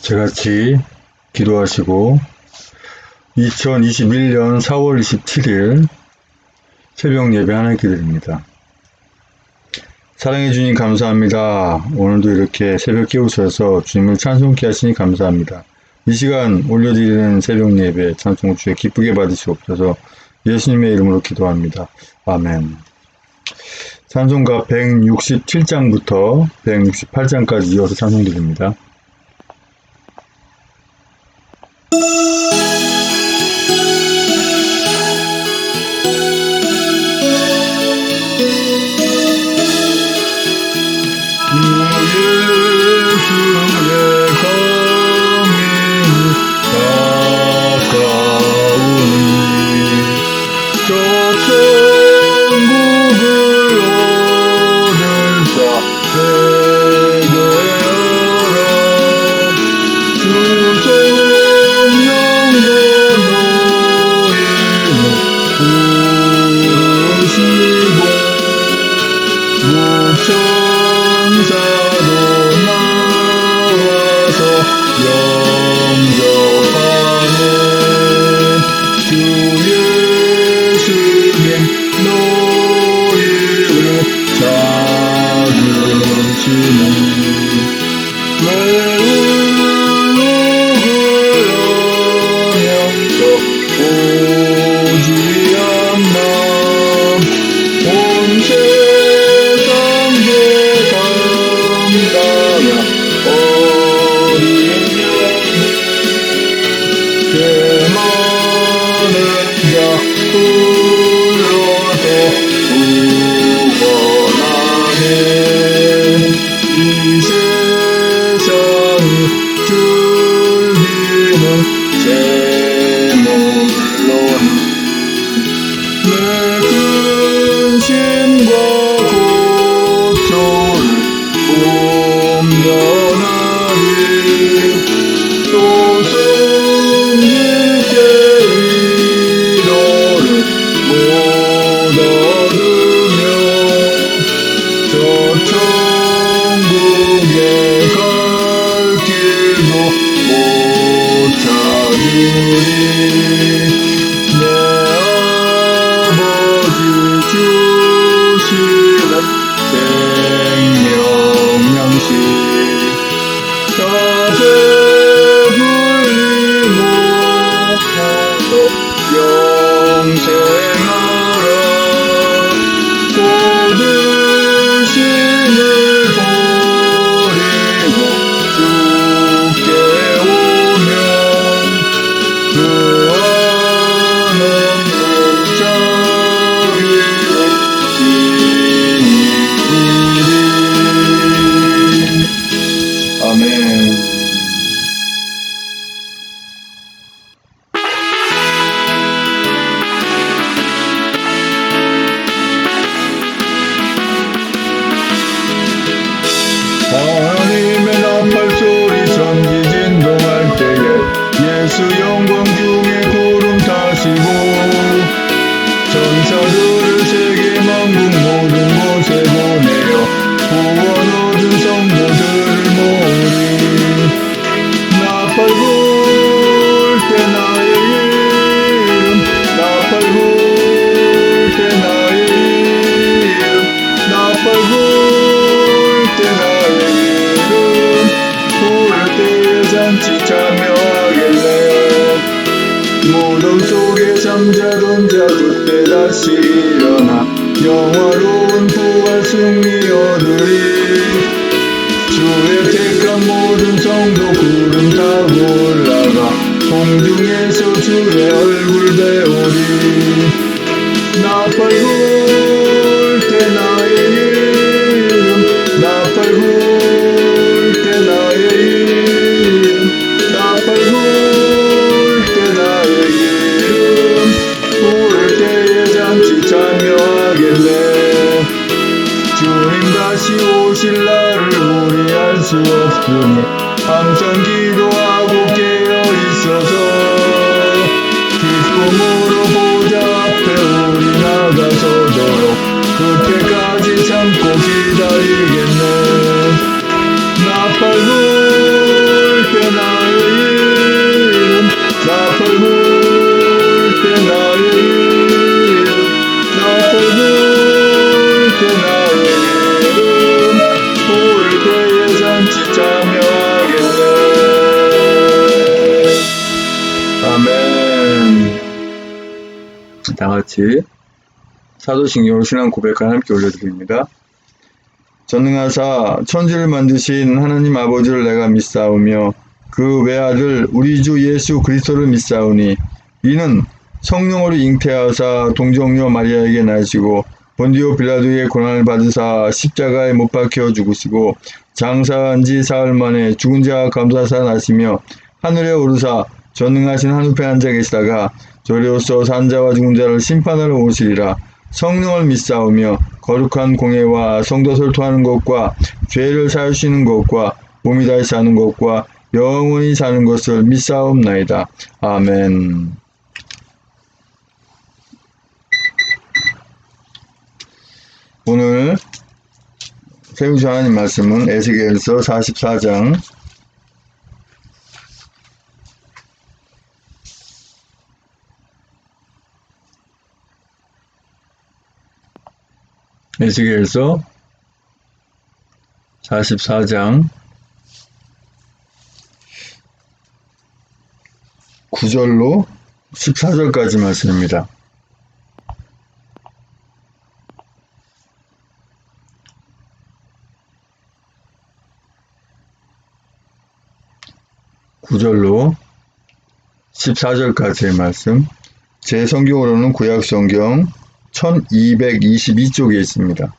저같이 기도하시고 2021년 4월 27일 새벽 예배 하나님께 드립니다. 사랑해 주님 감사합니다. 오늘도 이렇게 새벽 깨우셔서 주님을 찬송케 하시니 감사합니다. 이 시간 올려드리는 새벽 예배 찬송 주에 기쁘게 받으시옵소서. 예수님의 이름으로 기도합니다. 아멘. 찬송가 167장부터 168장까지 이어서 찬송드립니다. 하나님의 나팔 소리 전기 진동할 때에 예수 영광 중에 구름 타시고 전사들을 세계 만국 모든 곳에 보내어 구원 얻은 성도들을 모으리. 나팔 불 때 나의 이름, 나팔 불 때 나의 이름, 나팔 불 때 나의 이름, 부를 때에 잔치 참여하겠네. 무덤 속에 잠자던 자 그때 다시 일어나 영화로운 부활 승리 얻으리. 주의 택한 모든 성도 구름 타고 올라가 공중에서 주의 얼굴 배우리. 나팔 불 때 나의 이름, 나팔 불 때 나의 이름, 나팔 불 때 나의 이름, 부를 때에 잔치 참여하겠네. 주님 다시 오실 날을 우리 알 수 없으니 항상 기도하고 깨어 있어서 기쁨으로 보좌 앞에 우리 나가서도록 그때까지 참고 기다리겠네. 나팔 불 때 나의 같이 사도신경으로 신앙 고백과 함께 올려드립니다. 전능하사 천지를 만드신 하나님 아버지를 내가 믿사오며 그 외아들 우리 주 예수 그리스도를 믿사오니 이는 성령으로 잉태하사 동정녀 마리아에게 나시고 본디오 빌라도의 고난을 받으사 십자가에 못 박혀 죽으시고 장사한 지 사흘 만에 죽은 자 감사사 나시며 하늘에 오르사 전능하신 한우편에 앉아 계시다가 저리로서 산자와 죽은 자를 심판하러 오시리라. 성령을 믿사오며 거룩한 공예와 성도설 토하는 것과 죄를 사하시는 것과 몸이 다시 사는 것과 영원히 사는 것을 믿사옵나이다. 아멘. 오늘 세우주 하나님 말씀은 에스겔서 44장 에스겔서 44장 9절로 14절까지 말씀입니다. (9절로) 14절까지의 말씀, 제 성경으로는 구약성경 1222쪽에 있습니다.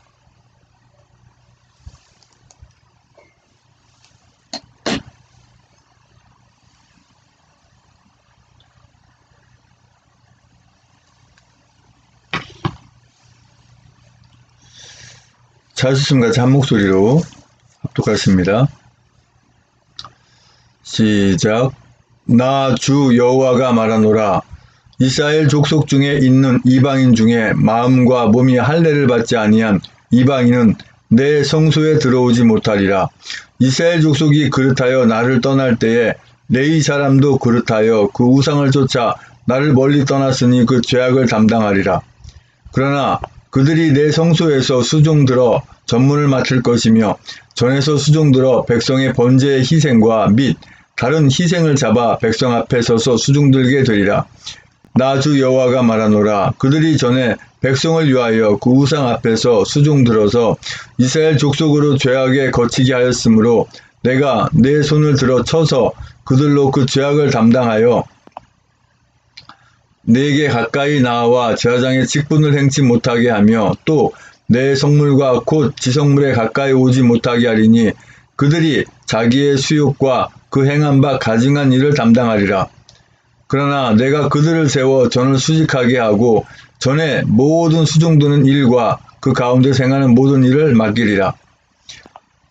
자수심같이 한 목소리로 합독하십니다. 시작. 나 주 여호와가 말하노라. 이스라엘 족속 중에 있는 이방인 중에 마음과 몸이 할례를 받지 아니한 이방인은 내 성소에 들어오지 못하리라. 이스라엘 족속이 그릇하여 나를 떠날 때에 레위 사람도 그릇하여 그 우상을 쫓아 나를 멀리 떠났으니 그 죄악을 담당하리라. 그러나 그들이 내 성소에서 수종들어 전문을 맡을 것이며 전에서 수종들어 백성의 번제의 희생과 및 다른 희생을 잡아 백성 앞에 서서 수종들게 되리라. 나 주 여호와가 말하노라. 그들이 전에 백성을 위하여 그 우상 앞에서 수종들어서 이스라엘 족속으로 죄악에 거치게 하였으므로 내가 내 손을 들어 쳐서 그들로 그 죄악을 담당하여 내게 가까이 나와 제사장의 직분을 행치 못하게 하며 또 내 성물과 곧 지성물에 가까이 오지 못하게 하리니 그들이 자기의 수욕과 그 행한 바 가증한 일을 담당하리라. 그러나 내가 그들을 세워 전을 수직하게 하고 전에 모든 수종드는 일과 그 가운데 행하는 모든 일을 맡기리라.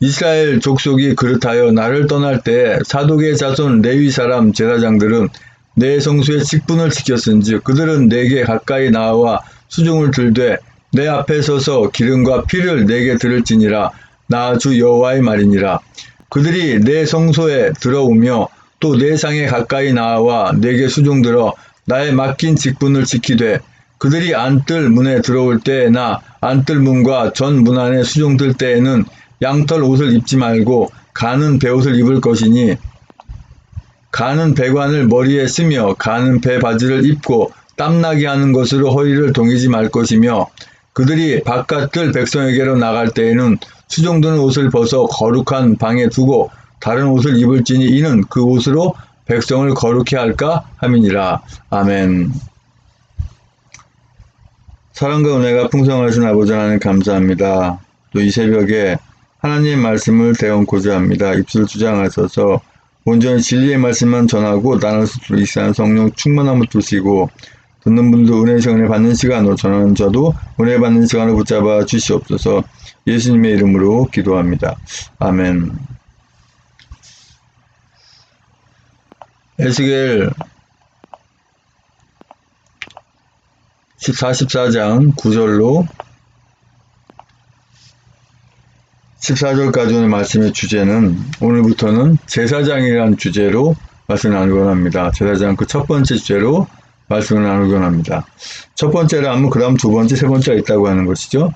이스라엘 족속이 그릇하여 나를 떠날 때 사독의 자손 레위 사람 제사장들은 내 성소의 직분을 지켰은즉 그들은 내게 가까이 나와 수종을 들되 내 앞에 서서 기름과 피를 내게 드릴지니라. 나 주 여호와의 말이니라. 그들이 내 성소에 들어오며 또 내 상에 가까이 나와 내게 수종들어 나의 맡긴 직분을 지키되 그들이 안뜰 문에 들어올 때나 안뜰 문과 전 문 안에 수종들 때에는 양털 옷을 입지 말고 가는 베옷을 입을 것이니 가는 배관을 머리에 쓰며 가는 배 바지를 입고 땀나게 하는 것으로 허리를 동이지 말 것이며 그들이 바깥들 백성에게로 나갈 때에는 수종드는 옷을 벗어 거룩한 방에 두고 다른 옷을 입을지니 이는 그 옷으로 백성을 거룩히 할까 함이니라. 아멘. 사랑과 은혜가 풍성하신 아버지 하나님 감사합니다. 또 이 새벽에 하나님의 말씀을 대언고자 합니다. 입술을 주장하셔서 온전히 진리의 말씀만 전하고 나눌 수 있도록 이사한 성령 충만함을 두시고 듣는 분도 은혜 시간을 받는 시간으로 전하는 저도 은혜 받는 시간을 붙잡아 주시옵소서. 예수님의 이름으로 기도합니다. 아멘. 에스겔 44장 9절로 14절까지 오늘 말씀의 주제는 오늘부터는 제사장이라는 주제로 말씀을 나누곤 합니다. 제사장 그 첫 번째 주제로 말씀을 나누곤 합니다. 첫 번째를 하면 그 다음 두 번째, 세 번째가 있다고 하는 것이죠.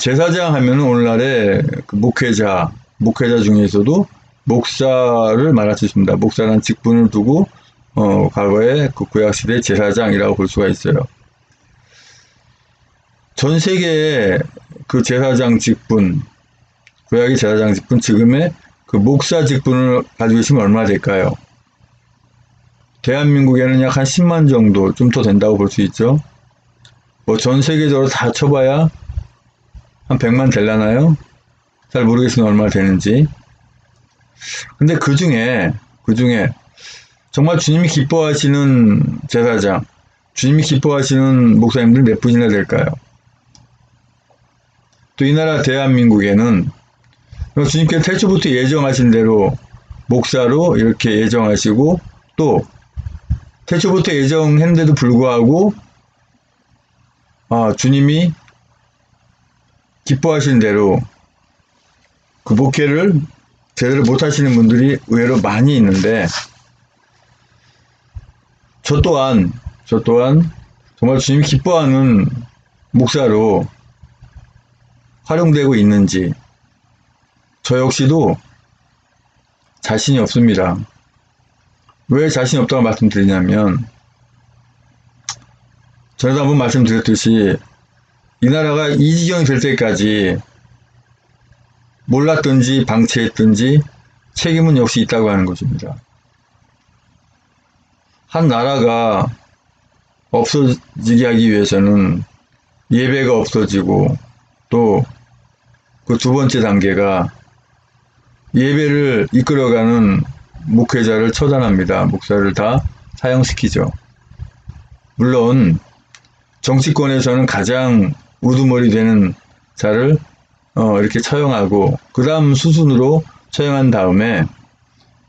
제사장 하면 오늘날의 그 목회자 중에서도 목사를 말할 수 있습니다. 목사라는 직분을 두고 과거의 그 구약시대 제사장이라고 볼 수가 있어요. 전 세계의 그 제사장 직분, 구약의 제사장 직분, 지금의 그 목사 직분을 가지고 있으면 얼마나 될까요? 대한민국에는 약 한 10만 정도, 좀 더 된다고 볼 수 있죠. 뭐 전 세계적으로 다 쳐봐야 한 100만 될라나요? 잘 모르겠으면 얼마나 되는지. 근데 그 중에 정말 주님이 기뻐하시는 제사장, 주님이 기뻐하시는 목사님들 몇 분이나 될까요? 또 이 나라 대한민국에는 주님께서 태초부터 예정하신 대로 목사로 이렇게 예정하시고, 또 태초부터 예정했는데도 불구하고 주님이 기뻐하시는 대로 그 목회를 제대로 못하시는 분들이 의외로 많이 있는데, 저 또한 정말 주님이 기뻐하는 목사로 활용되고 있는지 저 역시도 자신이 없습니다. 왜 자신이 없다고 말씀드리냐면, 전에도 한번 말씀드렸듯이 이 나라가 이 지경이 될 때까지 몰랐든지 방치했든지 책임은 역시 있다고 하는 것입니다. 한 나라가 없어지게 하기 위해서는 예배가 없어지고, 또 그 두 번째 단계가 예배를 이끌어가는 목회자를 처단합니다. 목사를 다 사형시키죠. 물론 정치권에서는 가장 우두머리 되는 자를 이렇게 처형하고, 그 다음 수순으로 처형한 다음에,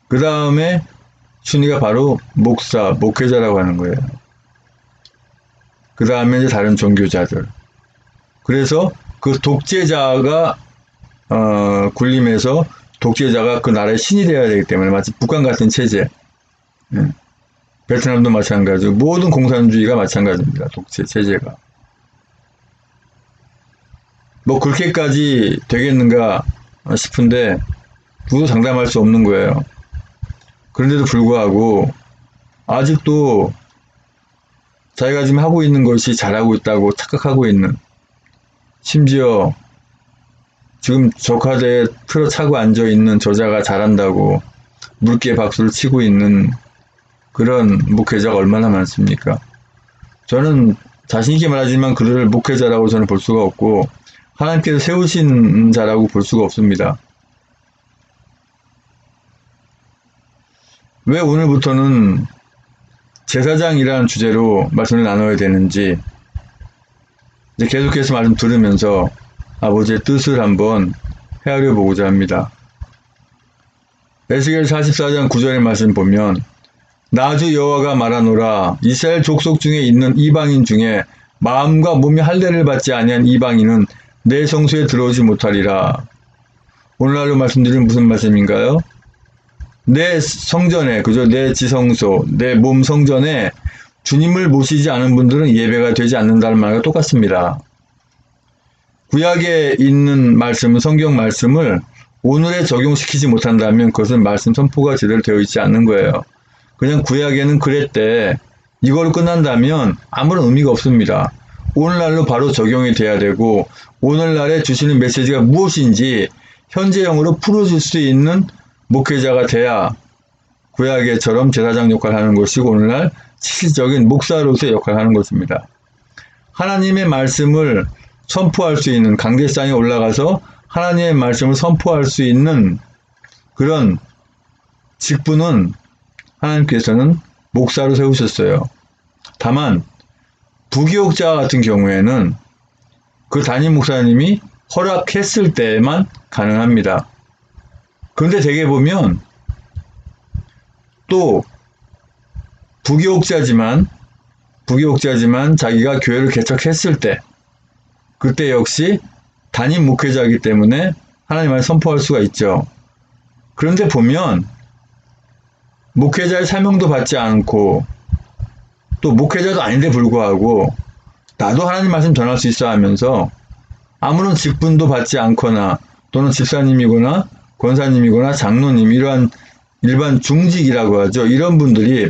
그 다음에 순위가 바로 목회자라고 하는 거예요. 그 다음에 이제 다른 종교자들. 그래서 그 독재자가 군림해서 독재자가 그 나라의 신이 되어야 되기 때문에, 마치 북한 같은 체제, 베트남도 마찬가지고 모든 공산주의가 마찬가지입니다. 독재 체제가. 뭐 그렇게까지 되겠는가 싶은데 누구도 장담할 수 없는 거예요. 그런데도 불구하고 아직도 자기가 지금 하고 있는 것이 잘하고 있다고 착각하고 있는, 심지어 지금 적화대에 틀어차고 앉아있는 저자가 잘한다고 물개 박수를 치고 있는 그런 목회자가 얼마나 많습니까? 저는 자신있게 말하지만 그들을 목회자라고 저는 볼 수가 없고, 하나님께서 세우신 자라고 볼 수가 없습니다. 왜 오늘부터는 제사장이라는 주제로 말씀을 나눠야 되는지, 이제 계속해서 말씀 들으면서 아버지의 뜻을 한번 헤아려 보고자 합니다. 에스겔 44장 9절의 말씀 보면, 나 주 여호와가 말하노라, 이스라엘 족속 중에 있는 이방인 중에 마음과 몸이 할례를 받지 아니한 이방인은 내 성소에 들어오지 못하리라. 오늘날로 말씀드리는 무슨 말씀인가요? 내 성전에, 그죠? 내 지성소, 내 몸 성전에 주님을 모시지 않은 분들은 예배가 되지 않는다는 말과 똑같습니다. 구약에 있는 말씀은, 성경 말씀을 오늘에 적용시키지 못한다면 그것은 말씀 선포가 제대로 되어 있지 않는 거예요. 그냥 구약에는 그랬대, 이걸로 끝난다면 아무런 의미가 없습니다. 오늘날로 바로 적용이 돼야 되고, 오늘날에 주시는 메시지가 무엇인지 현재형으로 풀어줄 수 있는 목회자가 돼야 구약에처럼 제사장 역할을 하는 것이고, 오늘날 실질적인 목사로서의 역할을 하는 것입니다. 하나님의 말씀을 선포할 수 있는, 강대상에 올라가서 하나님의 말씀을 선포할 수 있는 그런 직분은 하나님께서는 목사로 세우셨어요. 다만 부교육자 같은 경우에는 그 담임 목사님이 허락했을 때만 가능합니다. 그런데 대개 보면 또 부교육자지만 자기가 교회를 개척했을 때, 그때 역시 담임 목회자이기 때문에 하나님 말씀 선포할 수가 있죠. 그런데 보면 목회자의 사명도 받지 않고, 또 목회자도 아닌데 불구하고 나도 하나님 말씀 전할 수 있어 하면서 아무런 직분도 받지 않거나, 또는 집사님이거나 권사님이거나 장로님, 이러한 일반 중직이라고 하죠. 이런 분들이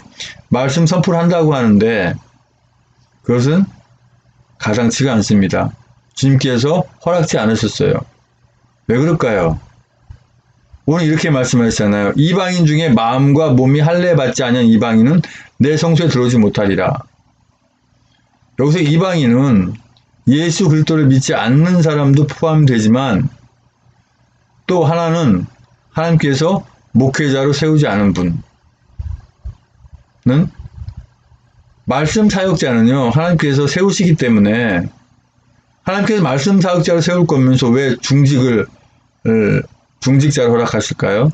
말씀 선포를 한다고 하는데 그것은 가당치가 않습니다. 주님께서 허락지 않으셨어요. 왜 그럴까요? 오늘 이렇게 말씀하셨잖아요. 이방인 중에 마음과 몸이 할례받지 않은 이방인은 내 성소에 들어오지 못하리라. 여기서 이방인은 예수 그리스도를 믿지 않는 사람도 포함되지만 또 하나는 하나님께서 목회자로 세우지 않은 분은 말씀 사역자는요, 하나님께서 세우시기 때문에 하나님께서 말씀 사역자로 세울 거면서 왜 중직자를 허락하실까요?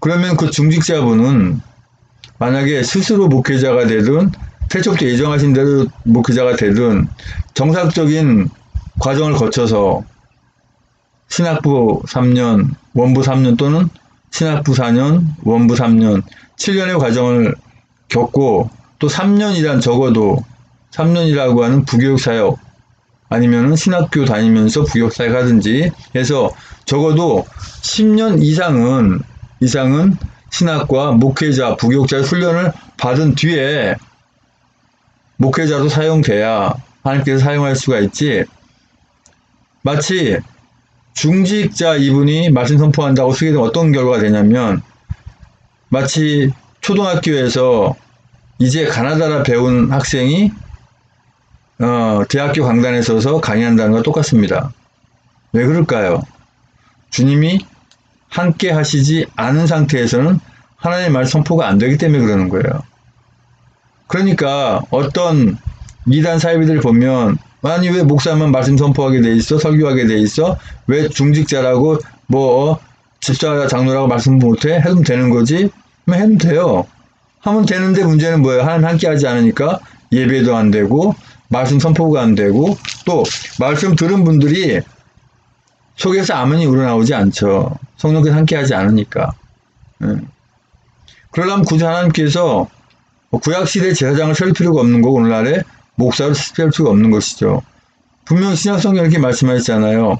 그러면 그 중직자분은 만약에 스스로 목회자가 되든 태초부터 예정하신 대로 목회자가 되든 정상적인 과정을 거쳐서 신학부 3년, 원부 3년 또는 신학부 4년, 원부 3년, 7년의 과정을 겪고 또 3년이란 적어도 3년이라고 하는 부교육사역 아니면은 신학교 다니면서 부교육사역 하든지 해서 적어도 10년 이상은 신학과 목회자, 부교육자 훈련을 받은 뒤에 목회자로 사용돼야 하나님께서 사용할 수가 있지. 마치 중직자 이분이 말씀 선포한다고 쓰게 되면 어떤 결과가 되냐면 마치 초등학교에서 이제 가나다라 배운 학생이 대학교 강단에 서서 강의한다는 것과 똑같습니다. 왜 그럴까요? 주님이 함께 하시지 않은 상태에서는 하나님의 말 선포가 안 되기 때문에 그러는 거예요. 그러니까 어떤 이단 사이비들 보면 아니 왜 목사만 말씀 선포하게 돼 있어? 설교하게 돼 있어? 왜 중직자라고 집사 장로라고 말씀 못해? 해도 되는 거지? 해도 돼요. 하면 되는데 문제는 뭐예요? 하나님 함께 하지 않으니까 예배도 안 되고 말씀 선포가 안 되고 또 말씀 들은 분들이 속에서 아멘이 우러나오지 않죠. 성령께서 함께 하지 않으니까. 그러려면 굳이 하나님께서 구약시대 제사장을 세울 필요가 없는 거고 오늘날에 목사를 세울 필요가 없는 것이죠. 분명 신약성경 이렇게 말씀하셨잖아요.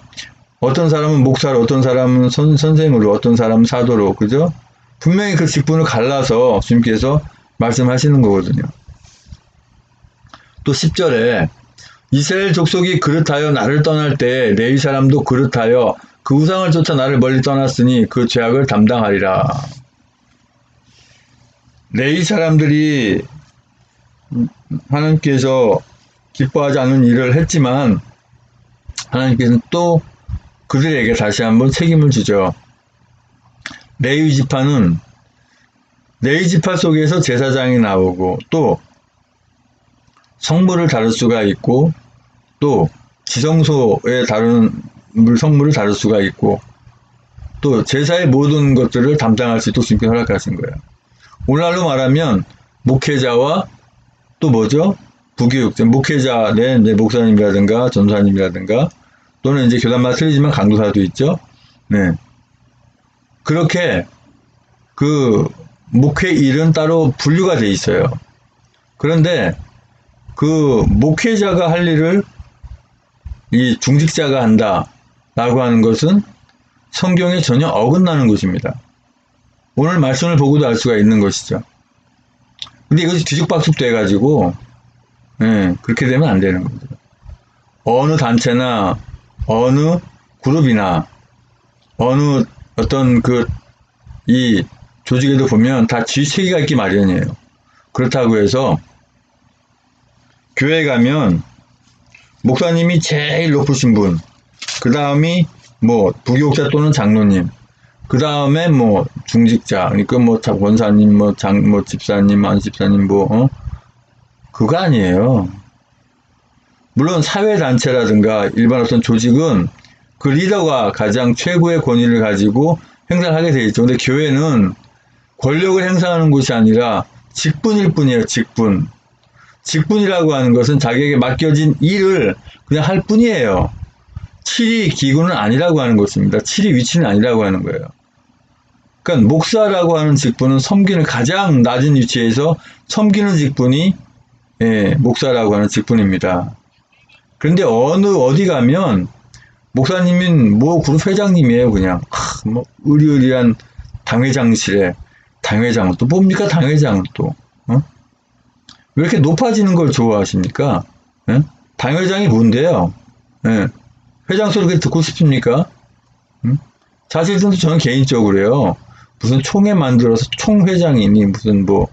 어떤 사람은 목사로, 어떤 사람은 선생으로, 어떤 사람은 사도로, 그죠? 분명히 그 직분을 갈라서 주님께서 말씀하시는 거거든요. 또 10절에 이스라엘 족속이 그릇하여 나를 떠날 때 레위 사람도 그릇하여 그 우상을 쫓아 나를 멀리 떠났으니 그 죄악을 담당하리라. 레위 사람들이 하나님께서 기뻐하지 않는 일을 했지만 하나님께서는 또 그들에게 다시 한번 책임을 주죠. 레위 지파는 레위 지파 속에서 제사장이 나오고 또 성물을 다룰 수가 있고 또 지성소에 다루는 성물을 다룰 수가 있고 또 제사의 모든 것들을 담당할 수 있도록 주님께서 허락하신 거예요. 오늘날로 말하면 목회자와 또 뭐죠? 부교육자, 목회자, 이제 목사님이라든가 전사님이라든가 또는 이제 교단마다 틀리지만 강도사도 있죠. 네. 그렇게 그 목회 일은 따로 분류가 돼 있어요. 그런데 그 목회자가 할 일을 이 중직자가 한다라고 하는 것은 성경에 전혀 어긋나는 것입니다. 오늘 말씀을 보고도 알 수가 있는 것이죠. 근데 이것이 뒤죽박죽 돼가지고 그렇게 되면 안 되는 거죠. 어느 단체나 어느 그룹이나 어느 어떤 이 조직에도 보면 다 지휘체계가 있기 마련이에요. 그렇다고 해서 교회 가면 목사님이 제일 높으신 분, 그 다음이 부교육자 또는 장로님, 그 다음에 중직자, 그러니까 권사님, 집사님, 안집사님, 그거 아니에요. 물론 사회단체라든가 일반 어떤 조직은 그 리더가 가장 최고의 권위를 가지고 행사를 하게 되어 있죠. 근데 교회는 권력을 행사하는 곳이 아니라 직분일 뿐이에요, 직분. 직분이라고 하는 것은 자기에게 맡겨진 일을 그냥 할 뿐이에요. 칠이 기구는 아니라고 하는 것입니다. 칠이 위치는 아니라고 하는 거예요. 그러니까 목사라고 하는 직분은 섬기는 가장 낮은 위치에서 섬기는 직분이 목사라고 하는 직분입니다. 그런데 어디 가면 목사님인 그룹 회장님이에요. 그냥 의리의리한 당회장실에 당회장은 또 뭡니까? 당회장은 또 어? 왜 이렇게 높아지는 걸 좋아하십니까? 예? 당회장이 뭔데요? 예. 회장 소리 듣고 싶습니까? 사실은 저는 개인적으로요. 무슨 총회 만들어서 총회장이니 무슨 뭐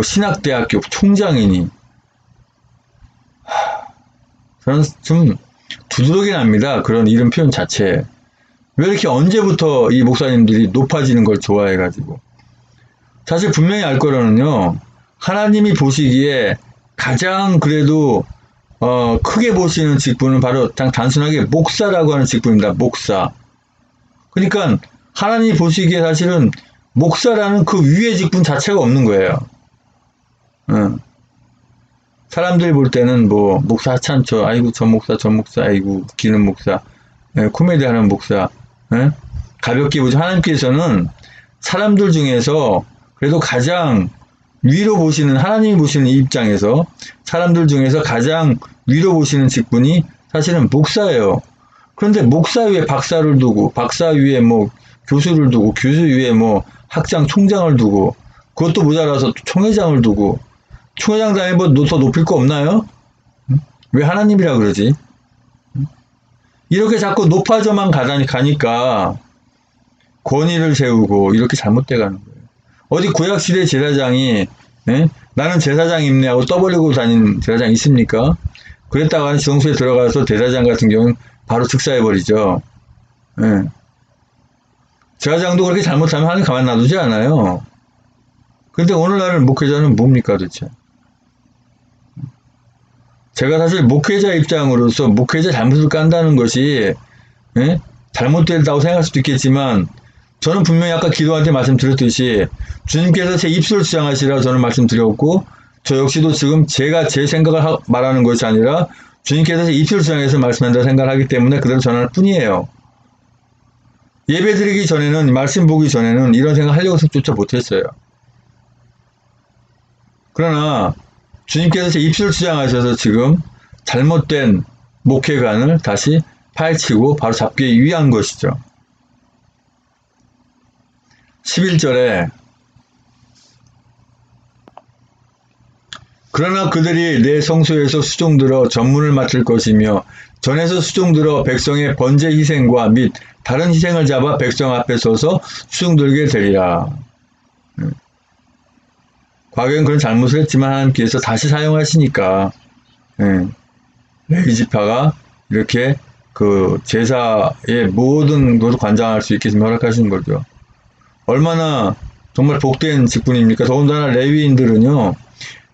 신학대학교 총장이니 저는 좀 두드러기 납니다. 그런 이름 표현 자체에. 왜 이렇게 언제부터 이 목사님들이 높아지는 걸 좋아해가지고. 사실 분명히 알 거로는요. 하나님이 보시기에 가장 그래도 크게 보시는 직분은 바로 단순하게 목사라고 하는 직분입니다. 목사. 그러니까 하나님이 보시기에 사실은 목사라는 그 위의 직분 자체가 없는 거예요. 사람들이 볼 때는 뭐 목사 하찮죠. 아이고 저 목사 아이고 웃기는 목사, 코미디 하는 목사, 가볍게 보죠. 하나님께서는 사람들 중에서 그래도 가장 위로 보시는, 하나님이 보시는 이 입장에서 사람들 중에서 가장 위로 보시는 직분이 사실은 목사예요. 그런데 목사 위에 박사를 두고, 박사 위에 뭐 교수를 두고, 교수 위에 뭐 학장, 총장을 두고, 그것도 모자라서 총회장을 두고, 총회장 다음에 뭐 더 높일 거 없나요? 왜 하나님이라 그러지? 이렇게 자꾸 높아져만 가니까 권위를 세우고 이렇게 잘못돼 가는 거예요. 어디 구약시대 제사장이 나는 제사장 입네 하고 떠버리고 다니는 제사장 있습니까? 그랬다가 지성소에 들어가서 제사장 같은 경우는 바로 즉사해버리죠. 제사장도 그렇게 잘못하면 하나님 가만 놔두지 않아요. 근데 오늘날 목회자는 뭡니까 도대체? 제가 사실 목회자 입장으로서 목회자 잘못을 깐다는 것이 잘못됐다고 생각할 수도 있겠지만 저는 분명히 아까 기도할 때 말씀드렸듯이 주님께서 제 입술을 주장하시라 저는 말씀드렸고 저 역시도 지금 제가 제 생각을 말하는 것이 아니라 주님께서 제 입술을 주장해서 말씀한다고 생각을 하기 때문에 그대로 전할 뿐이에요. 예배 드리기 전에는, 말씀 보기 전에는 이런 생각 하려고 조차 못했어요. 그러나 주님께서 제 입술을 주장하셔서 지금 잘못된 목회관을 다시 파헤치고 바로 잡기 위한 것이죠. 11절에 그러나 그들이 내 성소에서 수종들어 전문을 맡을 것이며 전에서 수종들어 백성의 번제 희생과 및 다른 희생을 잡아 백성 앞에 서서 수종들게 되리라. 과거엔 그런 잘못을 했지만 하나님께서 다시 사용하시니까 레위 지파가 이렇게 그 제사의 모든 것을 관장할 수 있게 허락하시는 거죠. 얼마나 정말 복된 직분입니까? 더군다나 레위인들은요,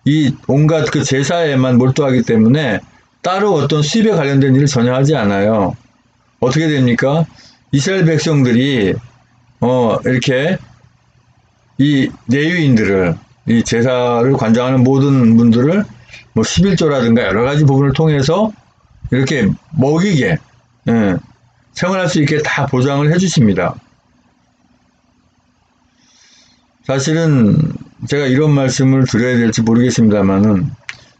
이 온갖 그 제사에만 몰두하기 때문에 따로 어떤 수입에 관련된 일을 전혀 하지 않아요. 어떻게 됩니까? 이스라엘 백성들이 이렇게 이 레위인들을, 이 제사를 관장하는 모든 분들을 뭐 11조라든가 여러 가지 부분을 통해서 이렇게 먹이게 생활할 수 있게 다 보장을 해주십니다. 사실은 제가 이런 말씀을 드려야 될지 모르겠습니다만은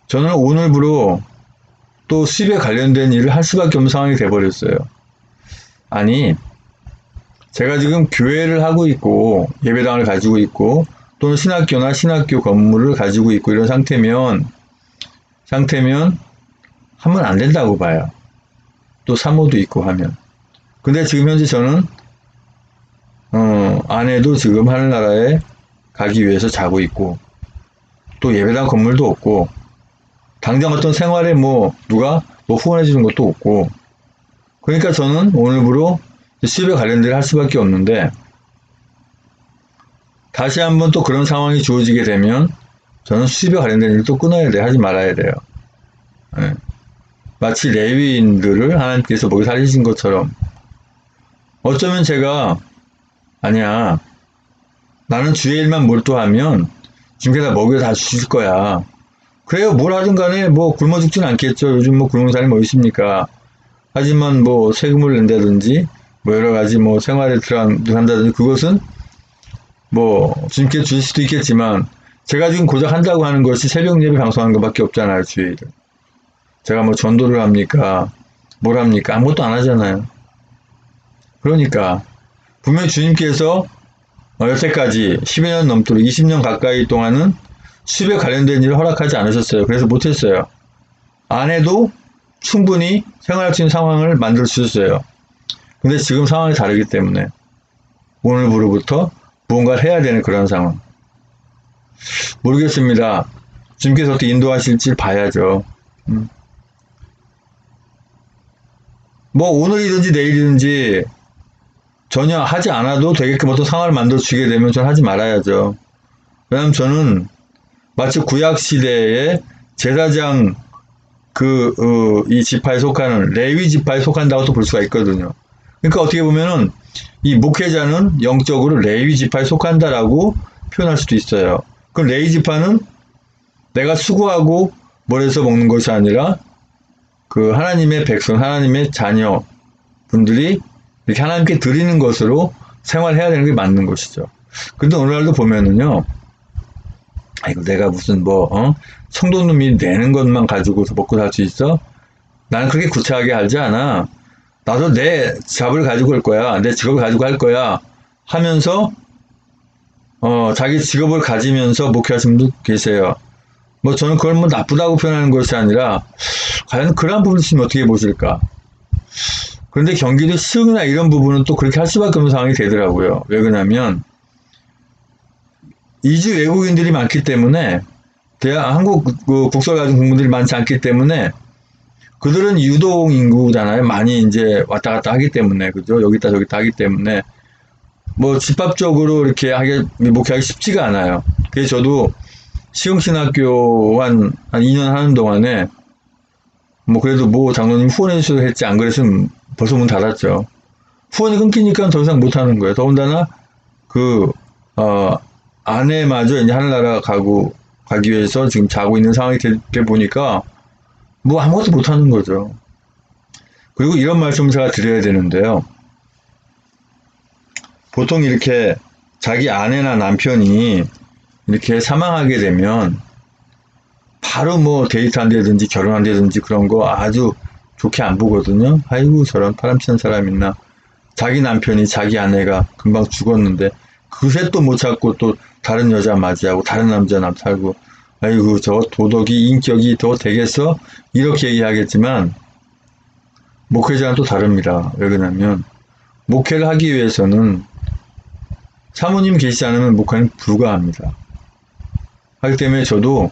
저는 오늘부로 또 수입에 관련된 일을 할 수밖에 없는 상황이 돼버렸어요. 아니, 제가 지금 교회를 하고 있고 예배당을 가지고 있고 또는 신학교나 신학교 건물을 가지고 있고 이런 상태면 하면 안 된다고 봐요. 또 사모도 있고 하면. 근데 지금 현재 저는 아내도 지금 하늘나라에 가기 위해서 자고 있고 또 예배당 건물도 없고 당장 어떤 생활에 뭐 누가 뭐 후원해 주는 것도 없고 그러니까 저는 오늘부로 수입에 관련된 일을 할 수밖에 없는데 다시 한번 또 그런 상황이 주어지게 되면 저는 수입에 관련된 일을 또 끊어야 돼요. 하지 말아야 돼요. 마치 레위인들을 하나님께서 먹여 살리신 것처럼 어쩌면 제가 아니야 나는 주의 일만 몰두하면 주님께서 먹여 다 주실 거야. 그래요. 뭘 하든 간에 뭐 굶어 죽진 않겠죠. 요즘 뭐 굶은 사람이 뭐 있습니까? 하지만 뭐 세금을 낸다든지 뭐 여러 가지 뭐 생활에 들어간다든지 그것은 뭐 주님께 주실 수도 있겠지만 제가 지금 고작 한다고 하는 것이 새벽 예배 방송하는 것밖에 없잖아요. 주일은. 제가 뭐 전도를 합니까? 뭘 합니까? 아무것도 안 하잖아요. 그러니까 분명히 주님께서 여태까지 10여 년 넘도록 20년 가까이 동안은 수입에 관련된 일을 허락하지 않으셨어요. 그래서 못했어요. 안 해도 충분히 생활할 수 있는 상황을 만들어 주셨어요. 근데 지금 상황이 다르기 때문에 오늘부로부터 무언가를 해야 되는 그런 상황. 모르겠습니다. 주님께서 어떻게 인도하실지 봐야죠. 뭐 오늘이든지 내일이든지 전혀 하지 않아도 되게끔 어떤 상황을 만들어 주게 되면 저는 하지 말아야죠. 왜냐하면 저는 마치 구약 시대에 제사장 이 지파에 속하는 레위 지파에 속한다고 또 볼 수가 있거든요. 그러니까 어떻게 보면은 이 목회자는 영적으로 레위 지파에 속한다라고 표현할 수도 있어요. 그럼 레위 지파는 내가 수고하고 뭘 해서 먹는 것이 아니라 그 하나님의 백성, 하나님의 자녀 분들이 이렇게 하나님께 드리는 것으로 생활해야 되는 게 맞는 것이죠. 근데 오늘날도 보면은요, 아이고 내가 무슨 성도놈이 내는 것만 가지고서 먹고 살 수 있어? 나는 그렇게 구차하게 하지 않아. 나도 내 잡을 가지고 올 거야. 내 직업을 가지고 할 거야. 하면서 자기 직업을 가지면서 목회하시는 분도 계세요. 뭐 저는 그걸 뭐 나쁘다고 표현하는 것이 아니라 과연 그러한 부분을 주시면 어떻게 보실까? 그런데 경기도 시흥이나 이런 부분은 또 그렇게 할 수밖에 없는 상황이 되더라고요. 왜 그러냐면 이주 외국인들이 많기 때문에 한국 국적을 가진 국민들이 많지 않기 때문에 그들은 유동 인구잖아요. 많이 이제 왔다 갔다 하기 때문에 그죠? 여기다 저기다 하기 때문에 뭐 집합적으로 이렇게 목회하기 쉽지가 않아요. 그래서 저도 시흥신학교 한 2년 하는 동안에 뭐 그래도 뭐 장로님 후원해 주셔서 했지 안 그랬으면 벌써 문 닫았죠. 후원이 끊기니까 더 이상 못 하는 거예요. 더군다나 아내마저 이제 하늘나라 가기 위해서 지금 자고 있는 상황이 돼 보니까 뭐 아무것도 못 하는 거죠. 그리고 이런 말씀을 제가 드려야 되는데요. 보통 이렇게 자기 아내나 남편이 이렇게 사망하게 되면 바로 뭐 데이트한다든지 결혼한다든지 그런 거 아주 좋게 안 보거든요. 아이고 저런 파람치는 사람 있나. 자기 남편이 자기 아내가 금방 죽었는데 그새 또 못 찾고 또 다른 여자 맞이하고 다른 남자 살고 아이고 저 도덕이 인격이 더 되겠어? 이렇게 얘기하겠지만 목회자는 또 다릅니다. 왜 그러냐면 목회를 하기 위해서는 사모님 계시지 않으면 목회는 불가합니다. 하기 때문에 저도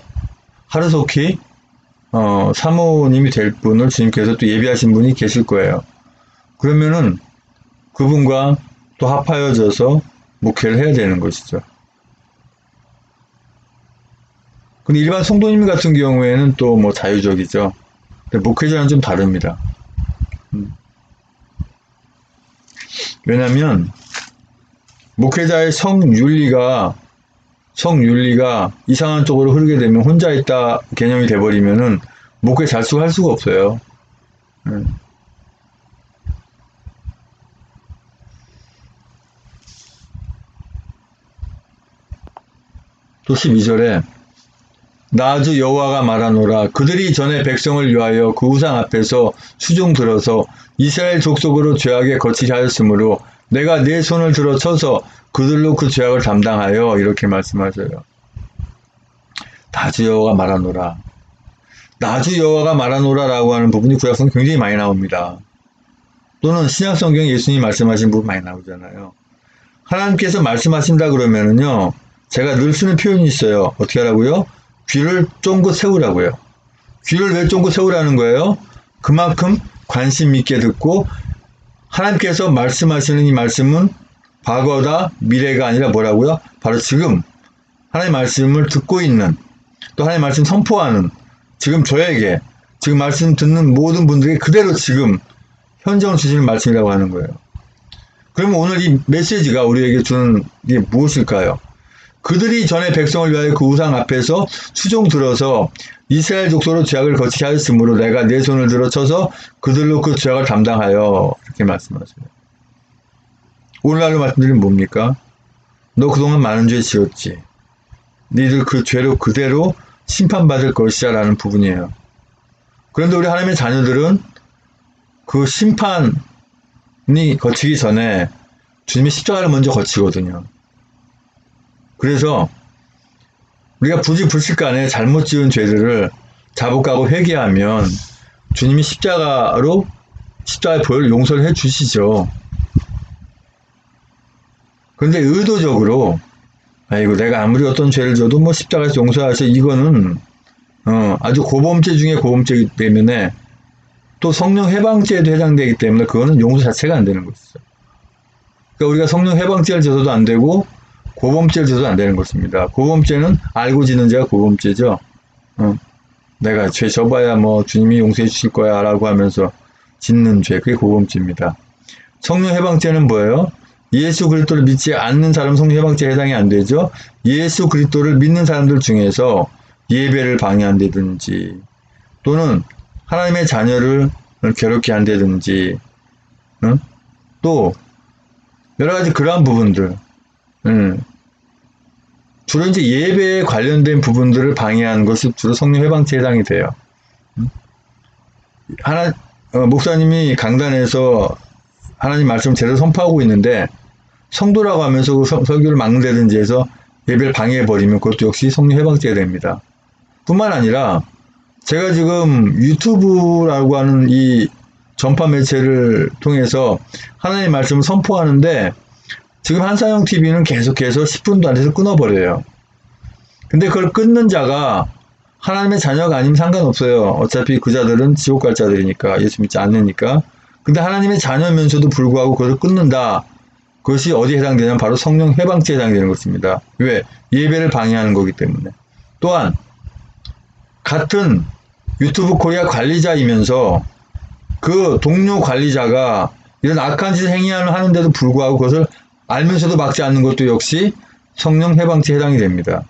하루속히 사모님이 될 분을 주님께서 또 예비하신 분이 계실 거예요. 그러면은 그분과 또 합하여져서 목회를 해야 되는 것이죠. 근데 일반 성도님 같은 경우에는 또 뭐 자유적이죠. 근데 목회자는 좀 다릅니다. 왜냐면 목회자의 성윤리가 이상한 쪽으로 흐르게 되면 혼자 있다 개념이 돼버리면은 목회 잘 쓰고 할 수가 없어요. 또 12절에 나 주 여호와가 말하노라 그들이 전에 백성을 위하여 그 우상 앞에서 수종 들어서 이스라엘 족속으로 죄악에 거치게 하였으므로 내가 내 손을 들어 쳐서 그들로 그 죄악을 담당하여 이렇게 말씀하셔요. 나 주 여호와가 말하노라. 나 주 여호와가 말하노라 라고 하는 부분이 구약성에 굉장히 많이 나옵니다. 또는 신약성경에 예수님이 말씀하신 부분 많이 나오잖아요. 하나님께서 말씀하신다 그러면은요, 제가 늘 쓰는 표현이 있어요. 어떻게 하라고요? 귀를 쫑긋 세우라고요. 귀를 왜 쫑긋 세우라는 거예요? 그만큼 관심 있게 듣고 하나님께서 말씀하시는 이 말씀은 과거다 미래가 아니라 뭐라고요? 바로 지금 하나님의 말씀을 듣고 있는 또 하나님의 말씀 선포하는 지금 저에게 지금 말씀 듣는 모든 분들에게 그대로 지금 현정을 주시는 말씀이라고 하는 거예요. 그러면 오늘 이 메시지가 우리에게 주는 게 무엇일까요? 그들이 전에 백성을 위하여 그 우상 앞에서 수종 들어서 이스라엘 족속으로 죄악을 거치게 하였으므로 내가 내 손을 들어 쳐서 그들로 그 죄악을 담당하여 이렇게 말씀하세요. 오늘날로 말씀드리면 뭡니까? 너 그동안 많은 죄 지었지. 니들 그 죄로 그대로 심판받을 것이야 라는 부분이에요. 그런데 우리 하나님의 자녀들은 그 심판이 거치기 전에 주님이 십자가를 먼저 거치거든요. 그래서 우리가 부지불식간에 잘못 지은 죄들을 자복하고 회개하면 주님이 십자가의 보혈을 용서를 해 주시죠. 그런데 의도적으로 아이고 내가 아무리 어떤 죄를 져도 뭐 십자가에서 용서하셔, 이거는 아주 고범죄 중에 고범죄이기 때문에, 또 성령 해방죄에도 해당되기 때문에 그거는 용서 자체가 안 되는 것이죠. 그러니까 우리가 성령 해방죄를 져서도 안 되고 고범죄를 져도 안 되는 것입니다. 고범죄는 알고 지는 죄가 고범죄죠. 내가 죄 져봐야 뭐 주님이 용서해 주실 거야 라고 하면서 짓는 죄, 그게 고범죄입니다. 성령 해방죄는 뭐예요? 예수 그리스도를 믿지 않는 사람은 성령 해방죄에 해당이 안 되죠. 예수 그리스도를 믿는 사람들 중에서 예배를 방해한다든지, 또는 하나님의 자녀를 괴롭게 한다든지, 또 여러 가지 그러한 부분들, 주로 이제 예배에 관련된 부분들을 방해하는 것이 주로 성령 해방죄에 해당이 돼요. 목사님이 강단에서 하나님 말씀을 제대로 선포하고 있는데 성도라고 하면서 그 설교를 막는다든지 해서 예배를 방해해버리면 그것도 역시 성령 해방죄가 됩니다. 뿐만 아니라 제가 지금 유튜브라고 하는 이 전파 매체를 통해서 하나님의 말씀을 선포하는데 지금 한사형 TV는 계속해서 10분도 안 돼서 끊어버려요. 근데 그걸 끊는 자가 하나님의 자녀가 아니면 상관없어요. 어차피 그 자들은 지옥 갈 자들이니까, 예수 믿지 않으니까. 근데 하나님의 자녀면서도 불구하고 그것을 끊는다. 그것이 어디에 해당되냐면 바로 성령 해방죄에 해당되는 것입니다. 왜? 예배를 방해하는 거기 때문에. 또한 같은 유튜브 코리아 관리자이면서 그 동료 관리자가 이런 악한 짓을 행하는데도 불구하고 그것을 알면서도 막지 않는 것도 역시 성령 해방죄에 해당이 됩니다.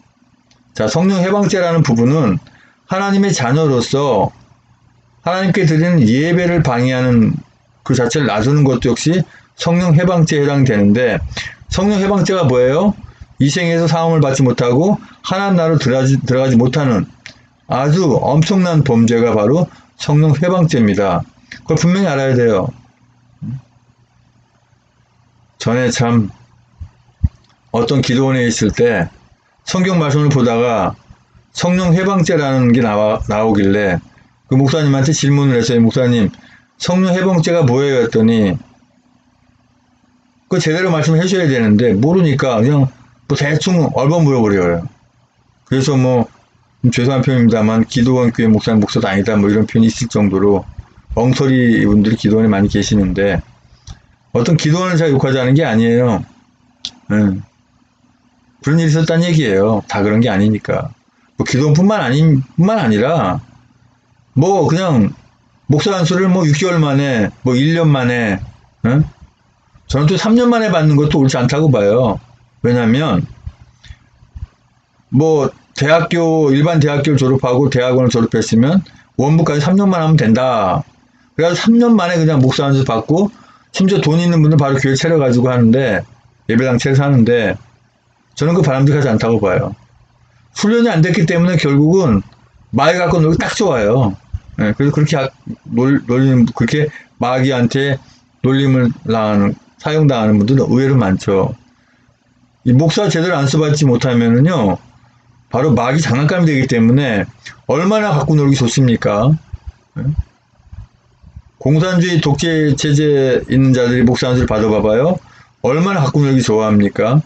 자, 성령 해방죄라는 부분은 하나님의 자녀로서 하나님께 드리는 예배를 방해하는 그 자체를 놔두는 것도 역시 성령 해방죄에 해당되는데, 성령 해방죄가 뭐예요? 이 생에서 사함을 받지 못하고 하나님 나라로 들어가지 못하는 아주 엄청난 범죄가 바로 성령 해방죄입니다. 그걸 분명히 알아야 돼요. 전에 참 어떤 기도원에 있을 때 성경 말씀을 보다가 성령 해방죄라는 게 나오길래 그 목사님한테 질문을 했어요. 목사님, 성령 해방죄가 뭐예요? 했더니 그 제대로 말씀해 주셔야 되는데 모르니까 그냥 뭐 대충 얼버 물어버려요. 그래서 뭐 죄송한 표현입니다만 기도원 교회 목사도 아니다 뭐 이런 표현이 있을 정도로 엉터리 분들이 기도원에 많이 계시는데, 어떤 기도원을 제가 욕하자는 게 아니에요. 그런 일이 있었다는 얘기예요. 다 그런 게 아니니까. 뭐 기도원뿐만 아니라 뭐 그냥 목사 안수를 뭐 6개월 만에 뭐 1년 만에, 저는 또 3년 만에 받는 것도 옳지 않다고 봐요. 왜냐면 뭐 일반 대학교를 졸업하고 대학원을 졸업했으면 원부까지 3년만 하면 된다. 그래서 3년 만에 그냥 목사 안수 받고, 심지어 돈 있는 분들 바로 교회 차려가지고 하는데, 예배당 차려서 하는데, 저는 그 바람직하지 않다고 봐요. 훈련이 안 됐기 때문에 결국은 마귀 갖고 놀기 딱 좋아요. 그래서 그렇게 그렇게 마귀한테 놀림을 사용당하는 분들은 의외로 많죠. 이 목사 제대로 안수받지 못하면은요, 바로 마귀 장난감이 되기 때문에 얼마나 갖고 놀기 좋습니까? 공산주의 독재 체제에 있는 자들이 목사 안수를 받아봐봐요. 얼마나 갖고 놀기 좋아합니까?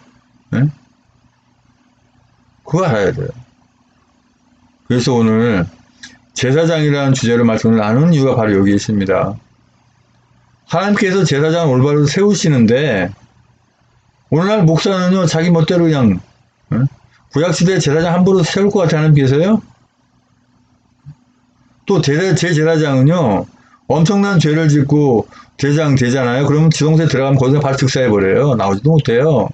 그거 알아야 돼요. 그래서 오늘 제사장이라는 주제로 말씀을 나누는 이유가 바로 여기 있습니다. 하나님께서 제사장을 올바로 세우시는데, 오늘날 목사는요, 자기 멋대로 그냥 구약시대에 제사장 함부로 세울 것 같아 하는 비해서요, 또 제 제사장은요 엄청난 죄를 짓고 대장 되잖아요. 그러면 지성소에 들어가면 거기서 바로 즉사해버려요. 나오지도 못해요.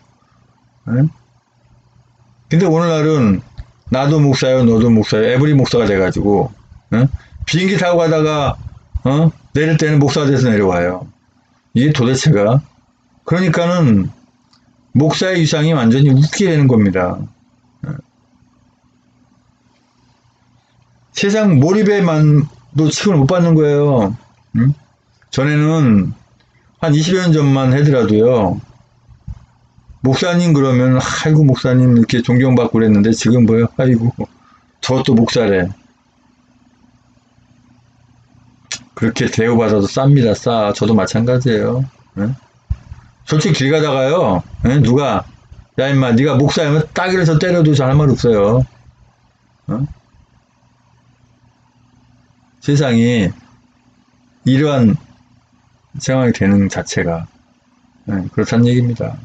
근데 오늘날은 나도 목사요, 너도 목사요, 에브리 목사가 돼가지고 비행기 타고 가다가 내릴 때는 목사가 돼서 내려와요. 이게 도대체가, 그러니까는 목사의 위상이 완전히 웃기게 되는 겁니다. 세상 몰입에만도 취급을 못 받는 거예요. 전에는 한 20여 년 전만 하더라도요, 목사님 그러면 아이고 목사님 이렇게 존경받고 그랬는데 지금 뭐요? 아이고 저것도 목사래. 그렇게 대우받아도 쌉니다. 싸. 저도 마찬가지예요. 예? 솔직히 길 가다가요. 예? 누가 야 임마 네가 목사면 딱이라서 때려도 잘 할 말 없어요. 어? 세상이 이러한 상황이 되는 자체가 그렇다는 얘기입니다.